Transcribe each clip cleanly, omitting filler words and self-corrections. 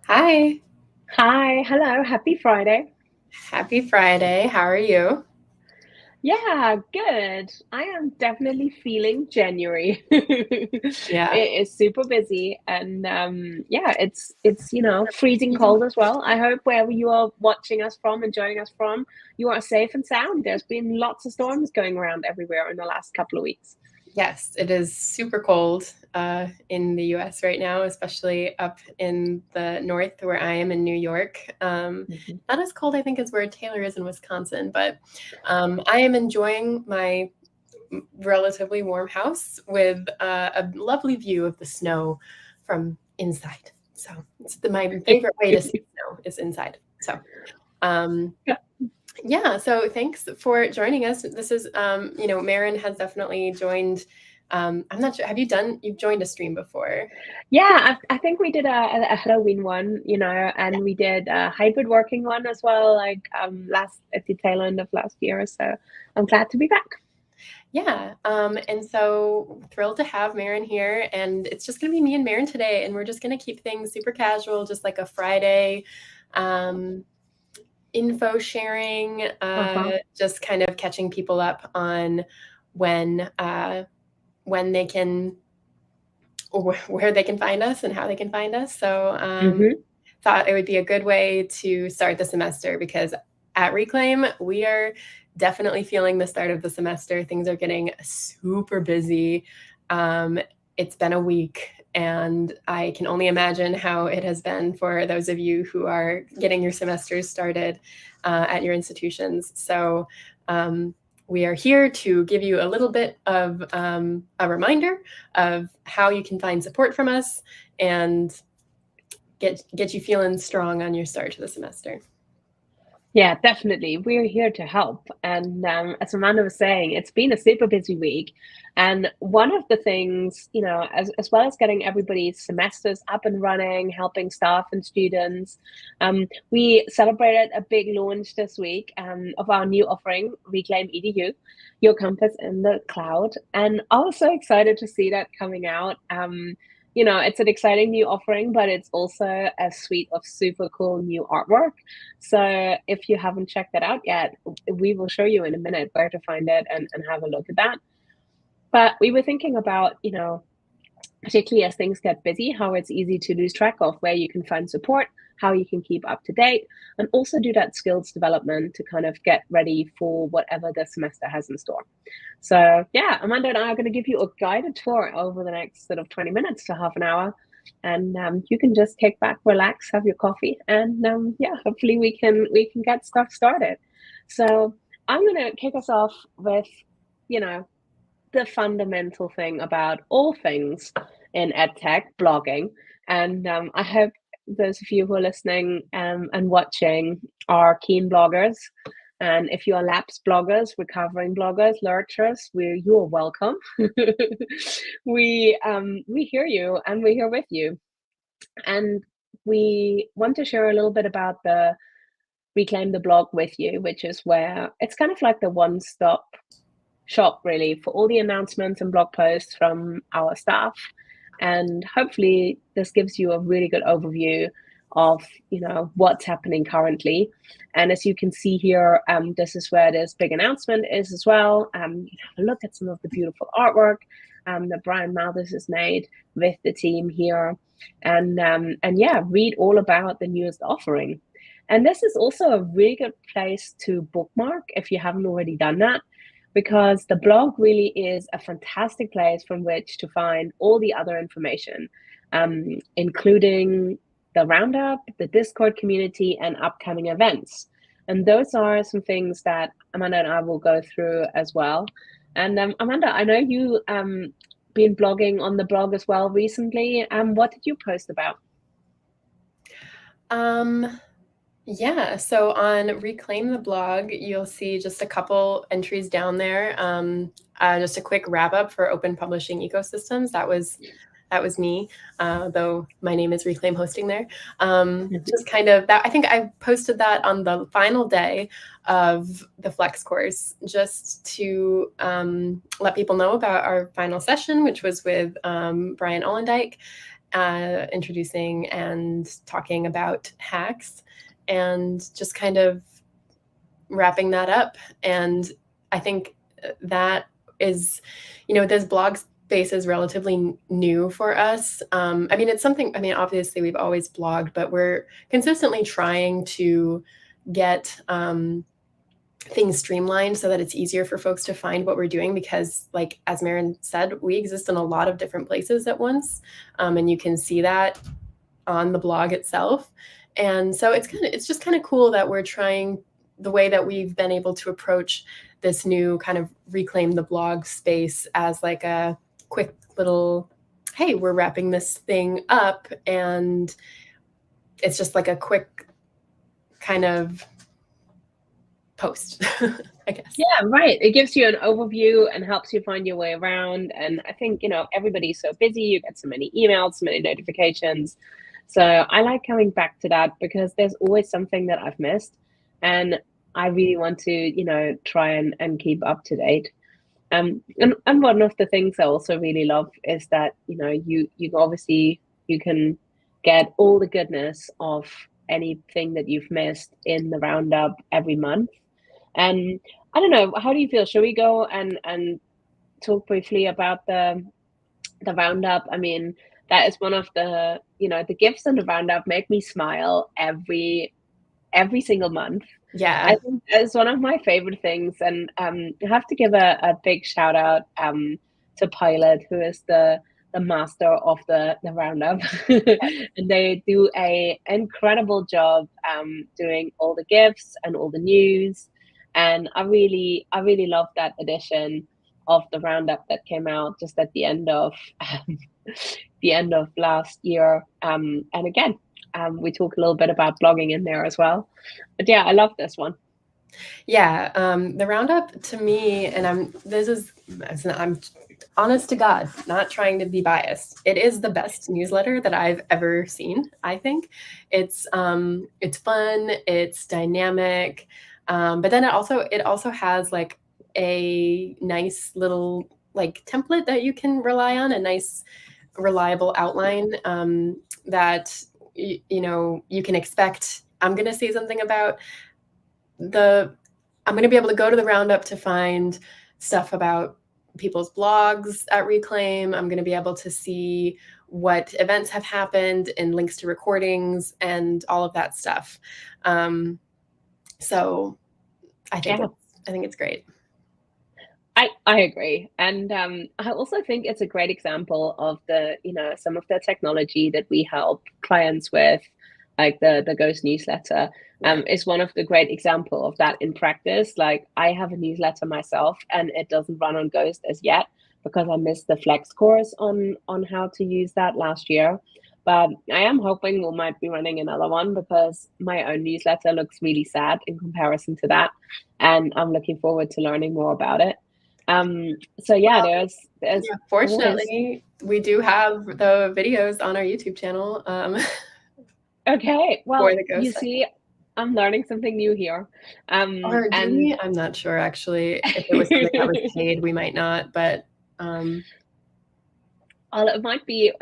Hi, Hi, hello, happy Friday. happy Friday. How are you? Yeah, good. I am definitely feeling January. Yeah. It is super busy and yeah, it's freezing cold as well. I hope wherever you are watching us from and joining us from, you are safe and sound. There's been lots of storms going around everywhere in the last couple of weeks. Yes, it is super cold in the US right now, especially up in the north where I am in New York. Mhm. Not as cold, I think, as where Taylor is in Wisconsin, but I am enjoying my relatively warm house with a lovely view of the snow from inside. So my favorite way to see snow is inside. So. Um, Yeah, so thanks for joining us. This is, Marin has definitely joined. I'm not sure. You've joined a stream before? Yeah, I think we did a Halloween one, and we did a hybrid working one as well, like last at the tail end of last year. So I'm glad to be back. Yeah. And so thrilled to have Marin here. And it's just going to be me and Marin today. And we're just going to keep things super casual, just like a Friday um, info sharing, Uh-huh. just kind of catching people up on when, uh, when they can, or where they can find us and how they can find us. So, Mm-hmm. thought it would be a good way to start the semester because at Reclaim, we are definitely feeling the start of the semester. Things are getting super busy. Um, it's been a week, and I can only imagine how it has been for those of you who are getting your semesters started at your institutions. So, we are here to give you a little bit of a reminder of how you can find support from us and get you feeling strong on your start to the semester. Yeah, definitely. We're here to help. And as Amanda was saying, it's been a super busy week. And one of the things, as well as getting everybody's semesters up and running, helping staff and students, we celebrated a big launch this week of our new offering, Reclaim EDU, Your Campus in the Cloud. And I was so excited to see that coming out. It's an exciting new offering, but it's also a suite of super cool new artwork. So if you haven't checked that out yet, we will show you in a minute where to find it and have a look at that. But we were thinking about, particularly as things get busy, how it's easy to lose track of where you can find support, how you can keep up to date, and also do that skills development to kind of get ready for whatever the semester has in store. So, yeah, Amanda and I are going to give you a guided tour over the next sort of 20 minutes to half an hour. And you can just kick back, relax, have your coffee, and yeah, hopefully we can get stuff started. So I'm going to kick us off with, you know, the fundamental thing about all things in edtech blogging. And I hope those of you who are listening and watching are keen bloggers. And if you are lapsed bloggers, recovering bloggers, lurchers, you are welcome. We hear you and we're here with you. And we want to share a little bit about the Reclaim the Blog with you, which is where it's kind of like the one-stop shop really for all the announcements and blog posts from our staff. And hopefully this gives you a really good overview of what's happening currently. And as you can see here, this is where this big announcement is as well. Have a look at some of the beautiful artwork that Brian Malthus has made with the team here, and yeah, read all about the newest offering. And this is also a really good place to bookmark if you haven't already done that, because the blog really is a fantastic place from which to find all the other information, including the roundup, the Discord community, and upcoming events. And those are some things that Amanda and I will go through as well. And Amanda, I know you been blogging on the blog as well recently. What did you post about? Um, yeah, so on Reclaim the Blog, you'll see just a couple entries down there. Just a quick wrap up for open publishing ecosystems. That was me, though my name is Reclaim Hosting there. Mhm. Just kind of that. I think I posted that on the final day of the Flex course, just to let people know about our final session, which was with Brian Ollendijk. introducing and talking about hacks, and just kind of wrapping that up. And I think that is, this blog space is relatively new for us. I mean, it's something, I mean, obviously we've always blogged, but we're consistently trying to get things streamlined so that it's easier for folks to find what we're doing, because like, as Maren said, we exist in a lot of different places at once. And you can see that on the blog itself. And so it's just kind of cool that we're trying, the way that we've been able to approach this new kind of reclaim the blog space as like a quick little, hey, we're wrapping this thing up, and it's just like a quick kind of post, I guess. Yeah, right. It gives you an overview and helps you find your way around. And I think, everybody's so busy, you get so many emails, so many notifications. So I like coming back to that because there's always something that I've missed. And I really want to, try and keep up to date. And one of the things I also really love is that, you obviously, you can get all the goodness of anything that you've missed in the roundup every month. And I don't know, how do you feel? Should we go and talk briefly about the roundup? I mean, that is one of the gifts in the roundup make me smile every single month. Yeah. I think it's one of my favorite things. And I have to give a big shout out to Pilot, who is the master of the roundup. And they do a incredible job doing all the gifts and all the news. And I really love that edition of the roundup that came out just at the end of last year. And again, we talk a little bit about blogging in there as well. But yeah, I love this one. Yeah, the roundup to me, and I'm honest to God, not trying to be biased. It is the best newsletter that I've ever seen. I think it's fun, it's dynamic, but then it also has like a nice little like template that you can rely on, a nice reliable outline that you can expect. I'm going to say something about I'm going to be able to go to the roundup to find stuff about people's blogs at Reclaim. I'm going to be able to see what events have happened and links to recordings and all of that stuff. So I think it's great. I agree. And I also think it's a great example of some of the technology that we help clients with, like the Ghost newsletter. Is one of the great example of that in practice. Like, I have a newsletter myself and it doesn't run on Ghost as yet because I missed the Flex course on how to use that last year. But I am hoping we might be running another one because my own newsletter looks really sad in comparison to that. And I'm looking forward to learning more about it. So yeah, there's fortunately we do have the videos on our YouTube channel. Okay, well, you see, I'm learning something new here. I'm not sure actually. If it was something that was paid, we might not, but well, it might be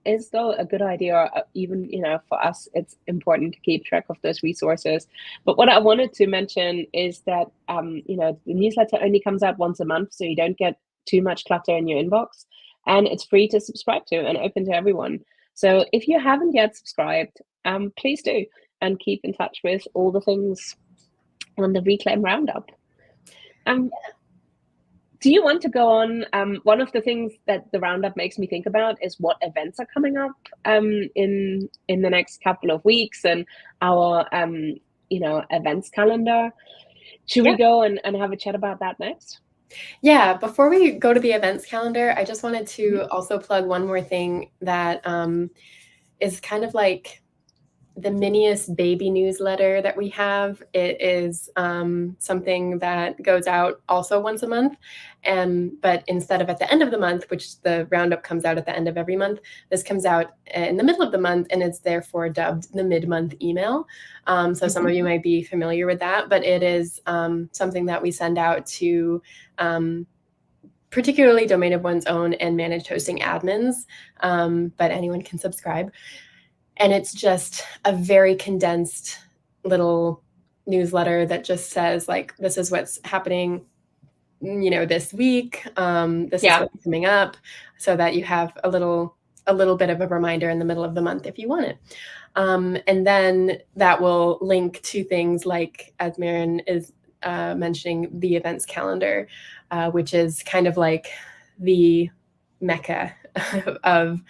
is though a good idea. Even for us, it's important to keep track of those resources. But what I wanted to mention is that the newsletter only comes out once a month, so you don't get too much clutter in your inbox, and it's free to subscribe to and open to everyone. So if you haven't yet subscribed, please do, and keep in touch with all the things on the Reclaim Roundup. Do you want to go on? One of the things that the Roundup makes me think about is what events are coming up in the next couple of weeks, and our events calendar. Should we go and have a chat about that next? Yeah, before we go to the events calendar, I just wanted to also plug one more thing that is kind of like the miniest baby newsletter that we have. It is something that goes out also once a month, but instead of at the end of the month, which the roundup comes out at the end of every month, this comes out in the middle of the month, and it's therefore dubbed the mid-month email. So some of you might be familiar with that, but it is something that we send out to particularly domain of one's own and managed hosting admins, but anyone can subscribe. And it's just a very condensed little newsletter that just says, like, this is what's happening, this week. This is what's coming up, so that you have a little bit of a reminder in the middle of the month if you want it. And then that will link to things like, as Maren is mentioning, the events calendar, which is kind of like the mecca of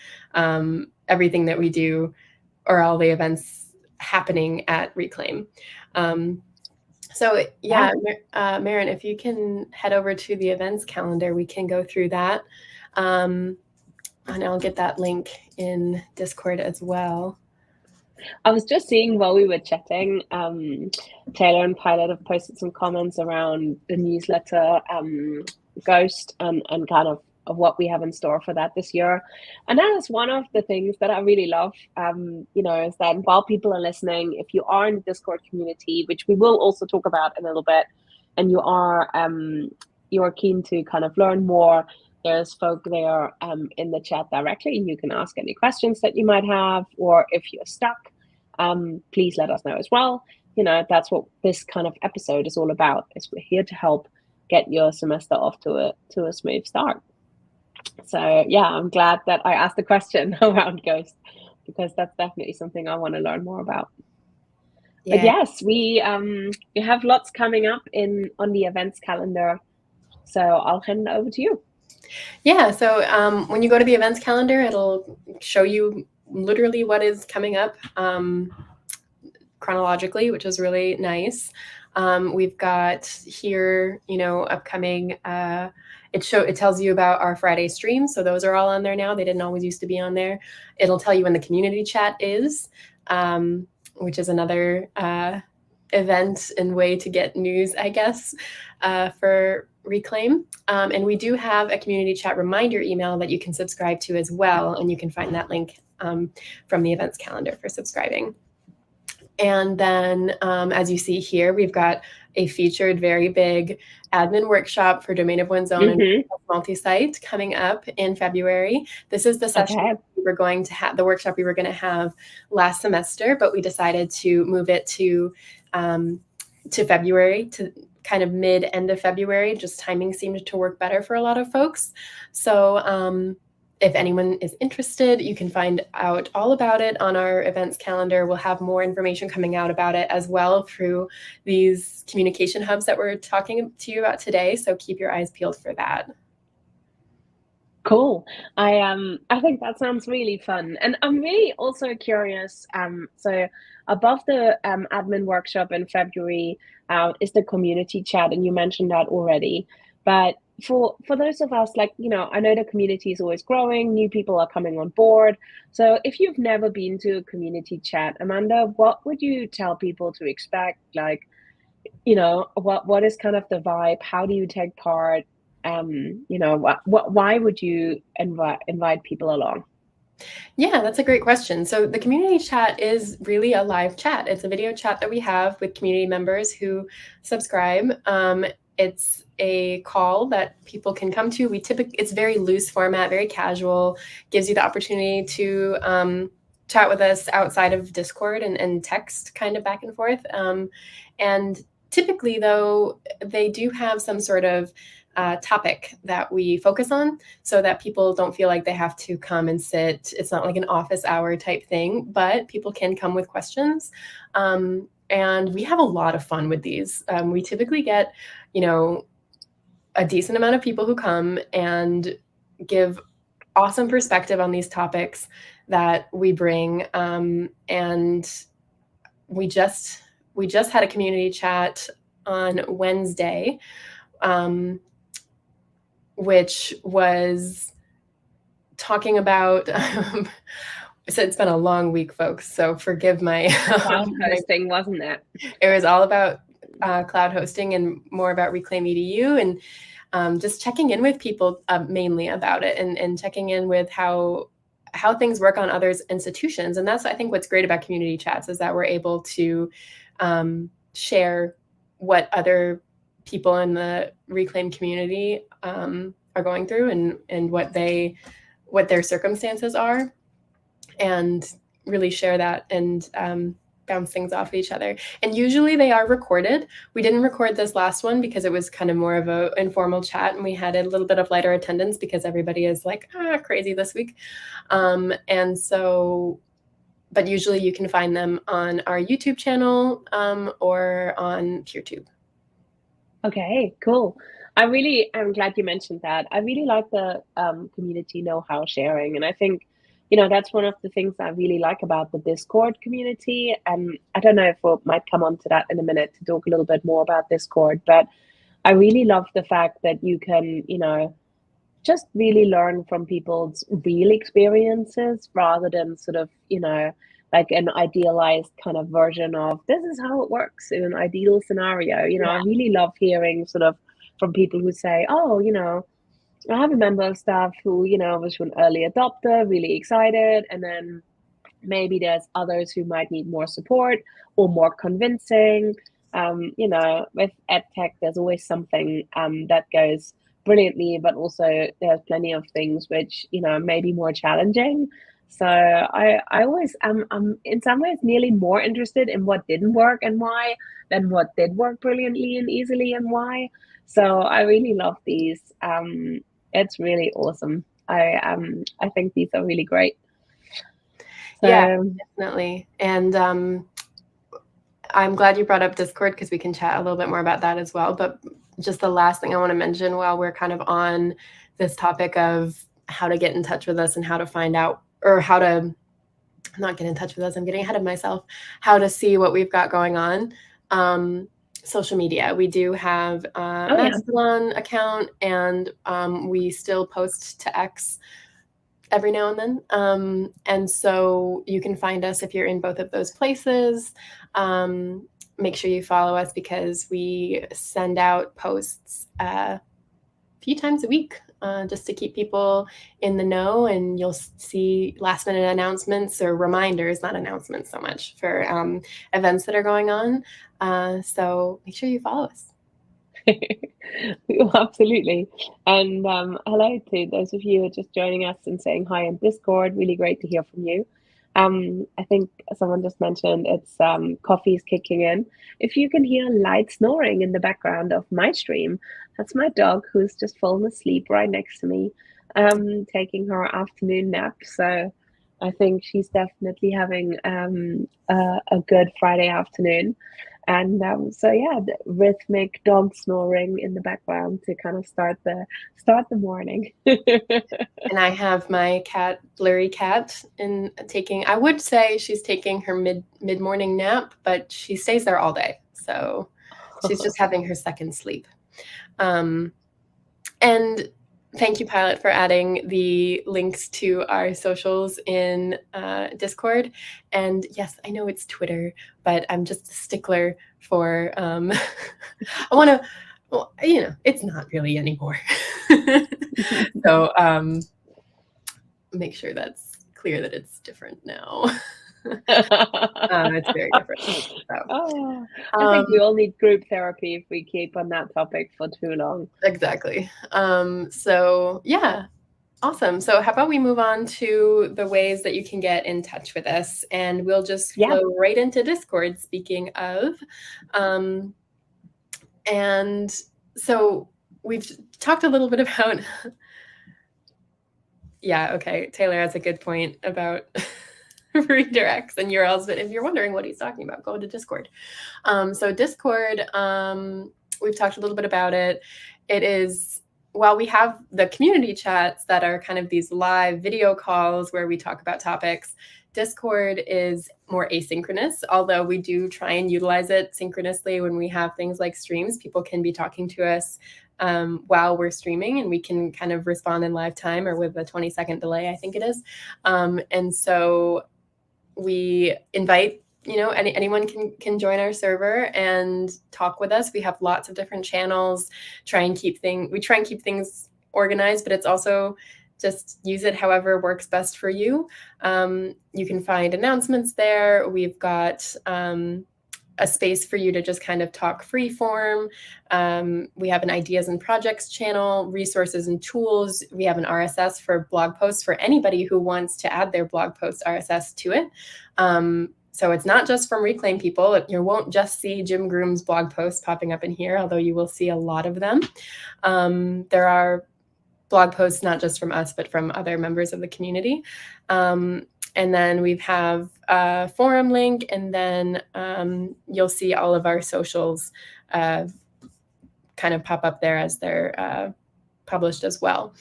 everything that we do, or all the events happening at Reclaim. So yeah, Maren, if you can head over to the events calendar, we can go through that. And I'll get that link in Discord as well. I was just seeing while we were chatting, Taylor and Pilot have posted some comments around the newsletter Ghost and kind of what we have in store for that this year. And that is one of the things that I really love, is that while people are listening, if you are in the Discord community, which we will also talk about in a little bit, and you are keen to kind of learn more, there's folk there in the chat directly. You can ask any questions that you might have, or if you're stuck, please let us know as well. That's what this kind of episode is all about, is we're here to help get your semester off to a smooth start. So yeah, I'm glad that I asked the question around Ghost, because that's definitely something I want to learn more about. Yeah. But yes, we have lots coming up on the events calendar. So I'll hand it over to you. Yeah, so when you go to the events calendar, it'll show you literally what is coming up chronologically, which is really nice. We've got here, upcoming. It tells you about our Friday streams, so those are all on there now. They didn't always used to be on there. It'll tell you when the community chat is, which is another event and way to get news, I guess, for Reclaim. And we do have a community chat reminder email that you can subscribe to as well, and you can find that link from the events calendar for subscribing. And then, as you see here, we've got a featured very big admin workshop for domain of one's own and multi-site coming up in February. This is the session we were going to have, the workshop we were going to have last semester, but we decided to move it to February, to kind of end of February. Just timing seemed to work better for a lot of folks. So if anyone is interested, you can find out all about it on our events calendar. We'll have more information coming out about it as well through these communication hubs that we're talking to you about today. So keep your eyes peeled for that. Cool. I think that sounds really fun. And I'm really also curious. So above the admin workshop in February is the community chat, and you mentioned that already. But for those of us, I know the community is always growing, new people are coming on board. So if you've never been to a community chat, Amanda, what would you tell people to expect? What is kind of the vibe? How do you take part? Why would you invite people along? Yeah, that's a great question. So the community chat is really a live chat. It's a video chat that we have with community members who subscribe. It's a call that people can come to. It's very loose format, very casual, gives you the opportunity to chat with us outside of Discord and text kind of back and forth. And typically, though, they do have some sort of topic that we focus on, so that people don't feel like they have to come and sit. It's not like an office hour type thing, but people can come with questions. And we have a lot of fun with these. We typically get, a decent amount of people who come and give awesome perspective on these topics that we bring. And we just had a community chat on Wednesday, which was talking about, so it's been a long week, folks, so forgive my cloud hosting, wasn't it? It was all about cloud hosting and more about Reclaim EDU, and just checking in with people mainly about it, and checking in with how things work on others' institutions. And that's, I think, what's great about community chats, is that we're able to share what other people in the Reclaim community are going through and what their circumstances are, and really share that and bounce things off each other. And usually they are recorded. We didn't record this last one because it was kind of more of a informal chat, and we had a little bit of lighter attendance because everybody is like crazy this week. And so, but usually you can find them on our YouTube channel or on PeerTube. Okay, cool. I'm glad you mentioned that. I really like the community know-how sharing, and I think, that's one of the things I really like about the Discord community. And I don't know if we might come on to that in a minute to talk a little bit more about Discord, but I really love the fact that you can, just really learn from people's real experiences rather than sort of, like an idealized kind of version of this is how it works in an ideal scenario. I really love hearing sort of from people who say, oh, I have a member of staff who, was an early adopter, really excited, and then maybe there's others who might need more support or more convincing. With EdTech, there's always something that goes brilliantly, but also there's plenty of things which, may be more challenging. So I always I'm in some ways nearly more interested in what didn't work and why than what did work brilliantly and easily and why. So I really love these. It's really awesome. I think these are really great. So, yeah, definitely. And I'm glad you brought up Discord because we can chat a little bit more about that as well. But just the last thing I want to mention while we're kind of on this topic of how to get in touch with us and how to find out, or how to not get in touch with us, I'm getting ahead of myself, how to see what we've got going on. Social media. We do have a Mastodon account, and we still post to X every now and then. And so you can find us if you're in both of those places. Make sure you follow us because we send out posts a few times a week just to keep people in the know, and you'll see last minute announcements or reminders, not announcements so much, for events that are going on. So make sure you follow us. Absolutely. And hello to those of you who are just joining us and saying hi on Discord. Really great to hear from you. I think someone just mentioned it's coffee's kicking in. If you can hear light snoring in the background of my stream, that's my dog who's just fallen asleep right next to me, taking her afternoon nap. So I think she's definitely having a good Friday afternoon. And so yeah, the rhythmic dog snoring in the background to kind of start the morning. And I have my cat, Blurry Cat, I would say she's taking her mid-morning nap, but she stays there all day. So she's just having her second sleep. And thank you, Pilot, for adding the links to our socials in Discord. And yes, I know it's Twitter, but I'm just a stickler for, I want to, well, it's not really anymore. So make sure that's clear that it's different now. It's very different. So, I think we all need group therapy if we keep on that topic for too long. Exactly. So yeah, awesome. So how about we move on to the ways that you can get in touch with us, and we'll just flow right into Discord, speaking of. And so we've talked a little bit about, yeah, okay, Taylor has a good point about redirects and URLs, but if you're wondering what he's talking about, go to Discord. So Discord, we've talked a little bit about it. It is, while we have the community chats that are kind of these live video calls where we talk about topics, Discord is more asynchronous, although we do try and utilize it synchronously when we have things like streams. People can be talking to us while we're streaming, and we can kind of respond in live time or with a 20-second delay, I think it is. And so we invite, anyone can join our server and talk with us. We have lots of different channels. We try and keep things organized, but it's also just use it however works best for you. You can find announcements there. We've got a space for you to just kind of talk free form. We have an ideas and projects channel, resources and tools. We have an RSS for blog posts for anybody who wants to add their blog post RSS to it. So it's not just from Reclaim people. You won't just see Jim Groom's blog posts popping up in here, although you will see a lot of them. There are blog posts not just from us, but from other members of the community. And then we have a forum link, and then you'll see all of our socials kind of pop up there as they're published as well.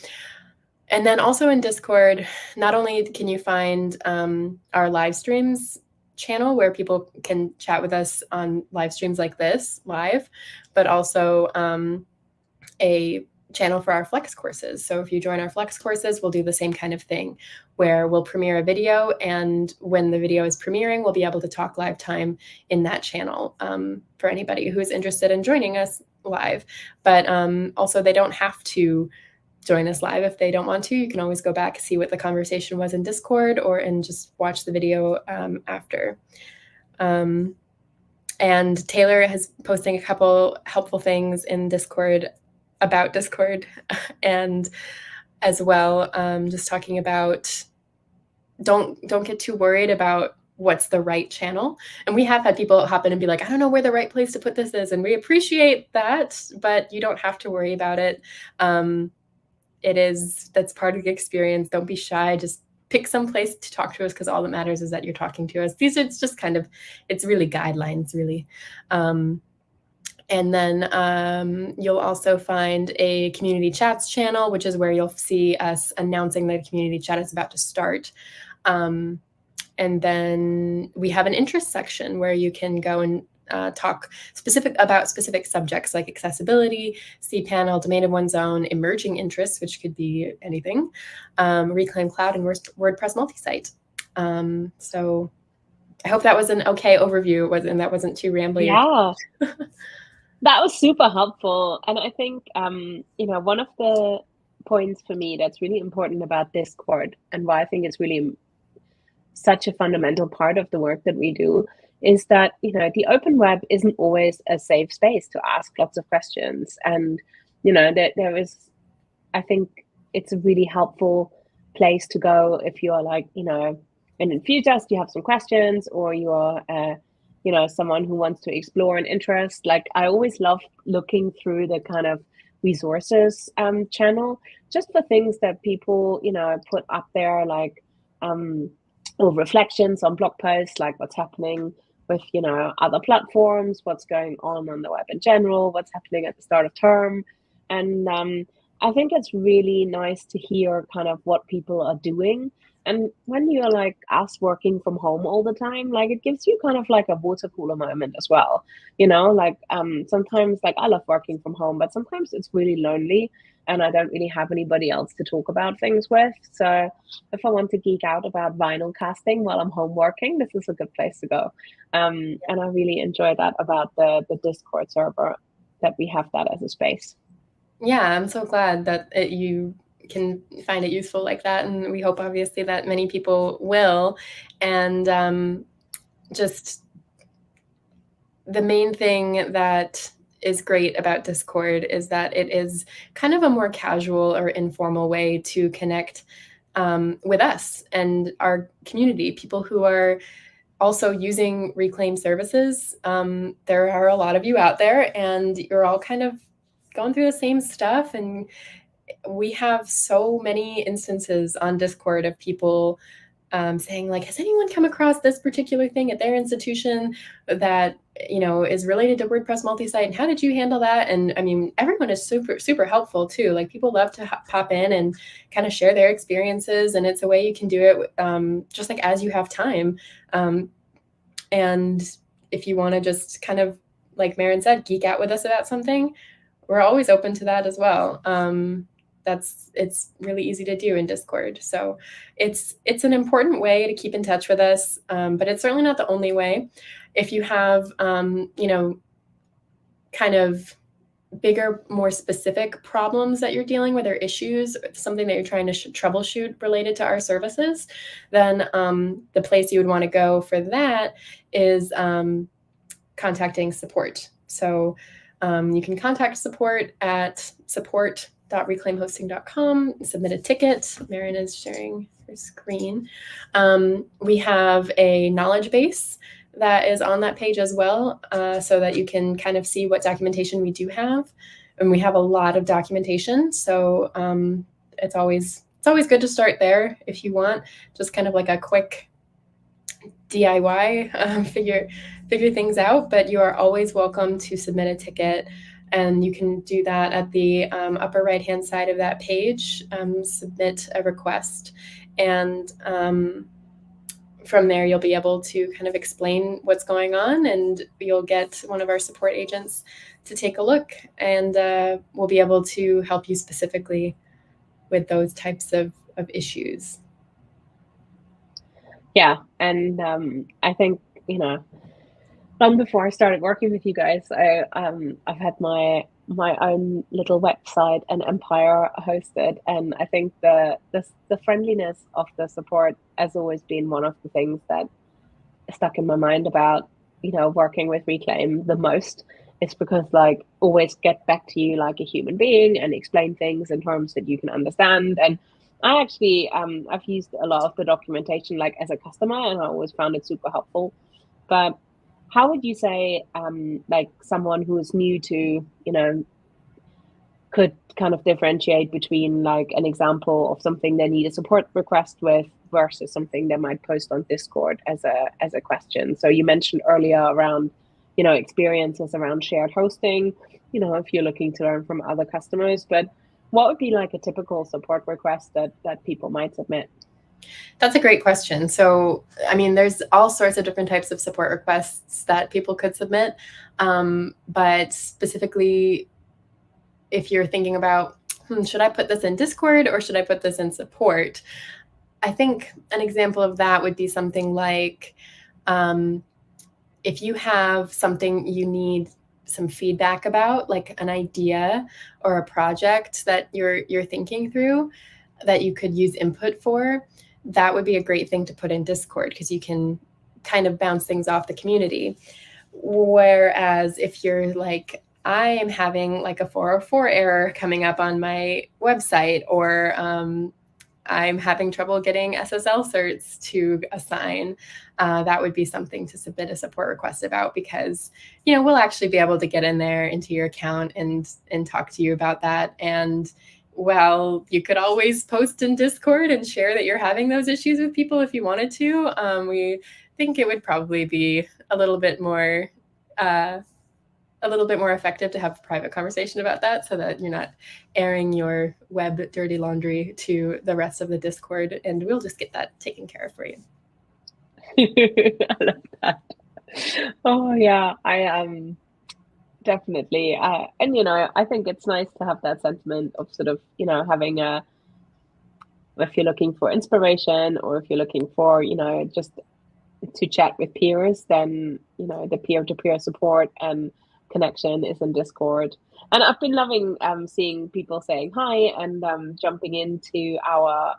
And then also in Discord, not only can you find our live streams channel where people can chat with us on live streams like this live, but also a channel for our Flex courses. So if you join our Flex courses, we'll do the same kind of thing where we'll premiere a video, and when the video is premiering, we'll be able to talk live time in that channel for anybody who's interested in joining us live. But also they don't have to join us live if they don't want to. You can always go back, see what the conversation was in Discord, and just watch the video after. And Taylor has posting a couple helpful things in Discord about Discord, and as well, just talking about don't get too worried about what's the right channel. And we have had people hop in and be like, I don't know where the right place to put this is. And we appreciate that, but you don't have to worry about it. That's part of the experience. Don't be shy. Just pick some place to talk to us, because all that matters is that you're talking to us. It's just kind of, it's really guidelines, really. And then you'll also find a community chats channel, which is where you'll see us announcing that a community chat is about to start. And then we have an interest section where you can go and talk about specific subjects like accessibility, cPanel, domain of one's own, emerging interests, which could be anything, Reclaim Cloud, and WordPress multi-site. So I hope that was an okay overview, and that wasn't too rambly. Yeah. That was super helpful. And I think, one of the points for me that's really important about Discord, and why I think it's really such a fundamental part of the work that we do, is that, the open web isn't always a safe space to ask lots of questions. And, there is, I think it's a really helpful place to go if you're like, an enthusiast, you have some questions, or you're someone who wants to explore an interest. Like, I always love looking through the kind of resources channel, just for things that people, put up there, like, or reflections on blog posts, like what's happening with, other platforms, what's going on the web in general, what's happening at the start of term. And I think it's really nice to hear kind of what people are doing. And when you're like us working from home all the time, like, it gives you kind of like a water cooler moment as well. Sometimes, like, I love working from home, but sometimes it's really lonely and I don't really have anybody else to talk about things with. So if I want to geek out about vinyl casting while I'm home working, this is a good place to go. And I really enjoy that about the Discord server, that we have that as a space. Yeah, I'm so glad that you can find it useful like that, and we hope obviously that many people will. And just the main thing that is great about Discord is that it is kind of a more casual or informal way to connect with us and our community, people who are also using Reclaim services. There are a lot of you out there, and you're all kind of going through the same stuff, and we have so many instances on Discord of people saying, like, has anyone come across this particular thing at their institution that, is related to WordPress multi-site, and how did you handle that? And I mean, everyone is super, super helpful too. Like, people love to pop in and kind of share their experiences, and it's a way you can do it just like as you have time. And if you want to just kind of, like Maren said, geek out with us about something, we're always open to that as well. It's really easy to do in Discord. So it's an important way to keep in touch with us, but it's certainly not the only way. If you have, kind of bigger, more specific problems that you're dealing with, or issues, something that you're trying to troubleshoot related to our services, then the place you would want to go for that is contacting support. So you can contact support at support.reclaimhosting.com, submit a ticket. Marin is sharing her screen. We have a knowledge base that is on that page as well, so that you can kind of see what documentation we do have. And we have a lot of documentation, so it's always good to start there if you want, just kind of like a quick DIY, figure things out. But you are always welcome to submit a ticket, and you can do that at the upper right hand side of that page. Submit a request, and from there you'll be able to kind of explain what's going on, and you'll get one of our support agents to take a look, and we'll be able to help you specifically with those types of issues. Yeah, and I think, long before I started working with you guys, I've had my own little website and empire hosted, and I think the friendliness of the support has always been one of the things that stuck in my mind about working with Reclaim the most. It's because always get back to you like a human being and explain things in terms that you can understand. And I actually I've used a lot of the documentation as a customer, and I always found it super helpful. But how would you say someone who is new to could kind of differentiate between an example of something they need a support request with versus something they might post on Discord as a question? So you mentioned earlier around experiences around shared hosting, if you're looking to learn from other customers, but what would be a typical support request that people might submit? That's a great question. So, I mean, there's all sorts of different types of support requests that people could submit. But specifically, if you're thinking about, should I put this in Discord or should I put this in support? I think an example of that would be something like, if you have something you need some feedback about, like an idea or a project that you're thinking through that you could use input for, that would be a great thing to put in Discord, because you can kind of bounce things off the community. Whereas if you're like, I am having a 404 error coming up on my website, or I'm having trouble getting SSL certs to assign, that would be something to submit a support request about, because we'll actually be able to get in there into your account and talk to you about that. And well, you could always post in Discord and share that you're having those issues with people if you wanted to. We think it would probably be a little bit more effective to have a private conversation about that, so that you're not airing your web dirty laundry to the rest of the Discord, and we'll just get that taken care of for you. I love that. Oh yeah, I definitely. And I think it's nice to have that sentiment of sort of having if you're looking for inspiration, or if you're looking for just to chat with peers, then the peer-to-peer support and connection is in Discord. And I've been loving seeing people saying hi and jumping into our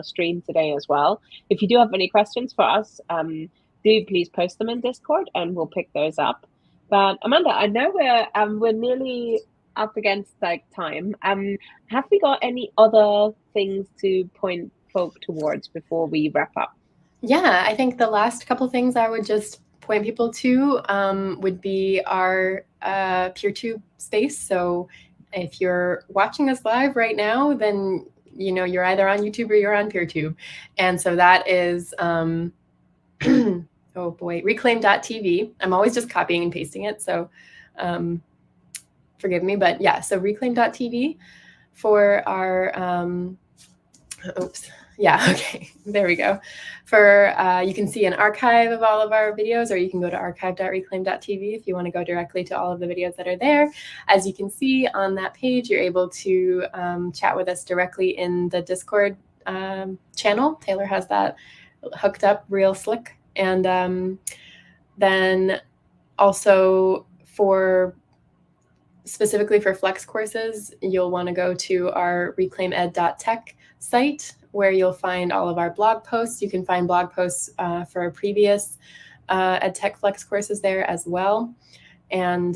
stream today as well. If you do have any questions for us, do please post them in Discord and we'll pick those up. But Amanda, I know we're nearly up against time. Have we got any other things to point folk towards before we wrap up? Yeah, I think the last couple things I would just point people to would be our PeerTube space. So if you're watching us live right now, then you're either on YouTube or you're on PeerTube. And so that is oh boy, reclaim.tv. I'm always just copying and pasting it, so forgive me. But yeah, so reclaim.tv for our oops. Yeah, okay, there we go. For you can see an archive of all of our videos, or you can go to archive.reclaim.tv if you want to go directly to all of the videos that are there. As you can see on that page, you're able to chat with us directly in the Discord channel. Taylor has that hooked up real slick. And then also specifically for Flex courses, you'll want to go to our reclaimed.tech site, where you'll find all of our blog posts. You can find blog posts for our previous EdTech Flex courses there as well. And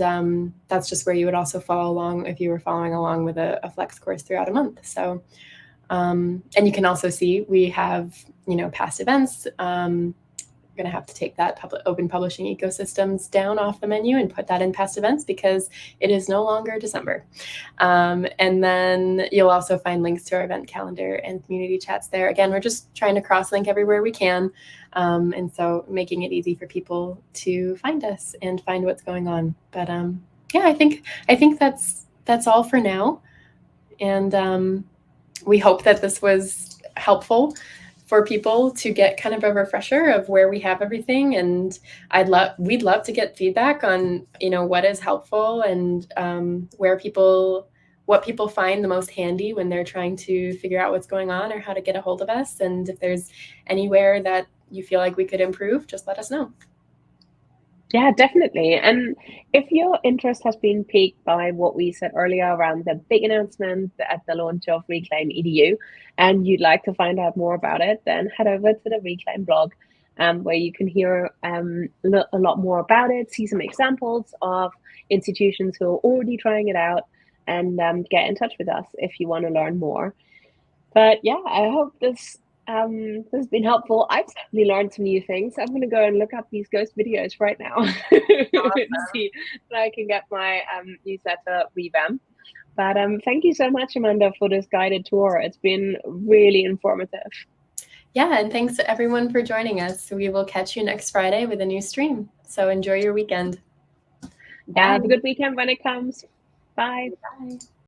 that's just where you would also follow along if you were following along with a Flex course throughout a month. So, and you can also see we have, past events. We're going to have to take that open publishing ecosystems down off the menu and put that in past events because it is no longer December. And then you'll also find links to our event calendar and community chats there. Again, we're just trying to cross-link everywhere we can. And so making it easy for people to find us and find what's going on. But yeah, I think that's all for now. And we hope that this was helpful for people to get kind of a refresher of where we have everything. And we'd love to get feedback on, what is helpful and what people find the most handy when they're trying to figure out what's going on or how to get a hold of us. And if there's anywhere that you feel like we could improve, just let us know. Yeah, definitely. And if your interest has been piqued by what we said earlier around the big announcement at the launch of Reclaim EDU, and you'd like to find out more about it, then head over to the Reclaim blog, where you can hear a lot more about it, see some examples of institutions who are already trying it out, and get in touch with us if you want to learn more. But yeah, I hope this has been helpful. I've certainly learned some new things. I'm going to go and look up these ghost videos right now and see that I can get my newsletter revamped. But thank you so much, Amanda, for this guided tour. It's been really informative. Yeah, and thanks to everyone for joining us. We will catch you next Friday with a new stream. So enjoy your weekend. Yeah, have a good weekend when it comes. Bye. Bye.